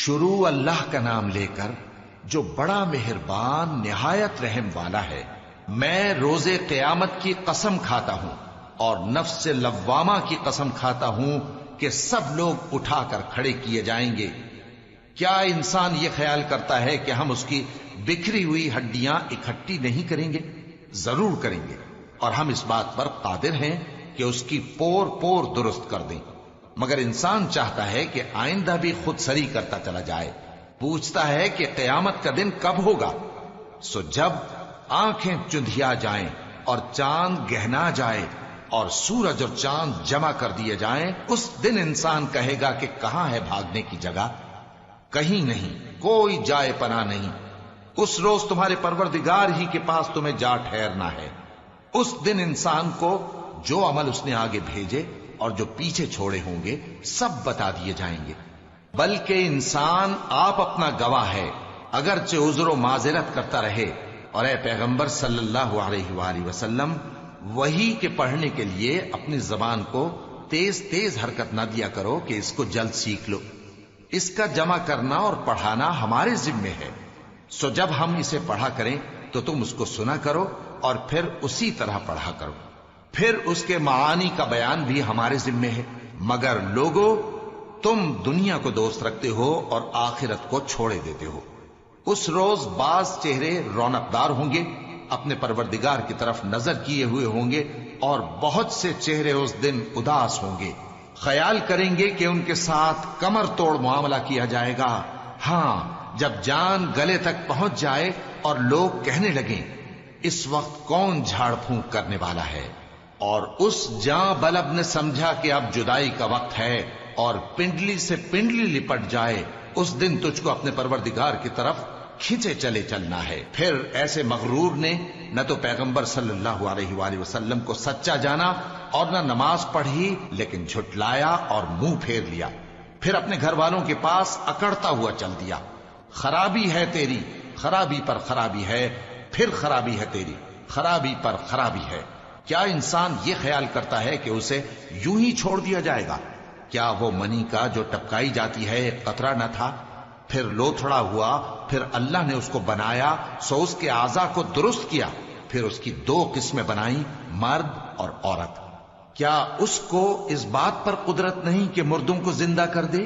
شروع اللہ کا نام لے کر جو بڑا مہربان نہایت رحم والا ہے۔ میں روز قیامت کی قسم کھاتا ہوں اور نفس لوامہ کی قسم کھاتا ہوں کہ سب لوگ اٹھا کر کھڑے کیے جائیں گے۔ کیا انسان یہ خیال کرتا ہے کہ ہم اس کی بکھری ہوئی ہڈیاں اکٹھی نہیں کریں گے؟ ضرور کریں گے، اور ہم اس بات پر قادر ہیں کہ اس کی پور پور درست کر دیں۔ مگر انسان چاہتا ہے کہ آئندہ بھی خود سری کرتا چلا جائے، پوچھتا ہے کہ قیامت کا دن کب ہوگا۔ سو جب آنکھیں چندھیا جائیں اور چاند گہنا جائے اور سورج اور چاند جمع کر دیے جائیں، اس دن انسان کہے گا کہ کہاں ہے بھاگنے کی جگہ؟ کہیں نہیں، کوئی جائے پناہ نہیں۔ اس روز تمہارے پروردگار ہی کے پاس تمہیں جا ٹھہرنا ہے۔ اس دن انسان کو جو عمل اس نے آگے بھیجے اور جو پیچھے چھوڑے ہوں گے سب بتا دیے جائیں گے۔ بلکہ انسان آپ اپنا گواہ ہے، اگرچہ عذر و معذرت کرتا رہے۔ اور اے پیغمبر صلی اللہ علیہ وآلہ وسلم، وحی کے پڑھنے کے لیے اپنی زبان کو تیز تیز حرکت نہ دیا کرو کہ اس کو جلد سیکھ لو۔ اس کا جمع کرنا اور پڑھانا ہمارے ذمے ہے۔ سو جب ہم اسے پڑھا کریں تو تم اس کو سنا کرو اور پھر اسی طرح پڑھا کرو۔ پھر اس کے معانی کا بیان بھی ہمارے ذمے ہے۔ مگر لوگو، تم دنیا کو دوست رکھتے ہو اور آخرت کو چھوڑے دیتے ہو۔ اس روز بعض چہرے رونق دار ہوں گے، اپنے پروردگار کی طرف نظر کیے ہوئے ہوں گے، اور بہت سے چہرے اس دن اداس ہوں گے، خیال کریں گے کہ ان کے ساتھ کمر توڑ معاملہ کیا جائے گا۔ ہاں، جب جان گلے تک پہنچ جائے اور لوگ کہنے لگیں اس وقت کون جھاڑ پھونک کرنے والا ہے، اور اس جاں بلب نے سمجھا کہ اب جدائی کا وقت ہے اور پنڈلی سے پنڈلی لپٹ جائے، اس دن تجھ کو اپنے پروردگار کی طرف کھینچے چلے چلنا ہے۔ پھر ایسے مغرور نے نہ تو پیغمبر صلی اللہ علیہ وآلہ وسلم کو سچا جانا اور نہ نماز پڑھی، لیکن جھٹلایا اور منہ پھیر لیا، پھر اپنے گھر والوں کے پاس اکڑتا ہوا چل دیا۔ خرابی ہے تیری، خرابی پر خرابی ہے، پھر خرابی ہے تیری، خرابی پر خرابی ہے۔ کیا انسان یہ خیال کرتا ہے کہ اسے یوں ہی چھوڑ دیا جائے گا؟ کیا وہ منی کا جو ٹپکائی جاتی ہے ایک قطرہ نہ تھا، پھر لوتھڑا ہوا، پھر اللہ نے اس کو بنایا، سو اس کے اعضاء کو درست کیا، پھر اس کی دو قسمیں بنائیں، مرد اور عورت۔ کیا اس کو اس بات پر قدرت نہیں کہ مردوں کو زندہ کر دے؟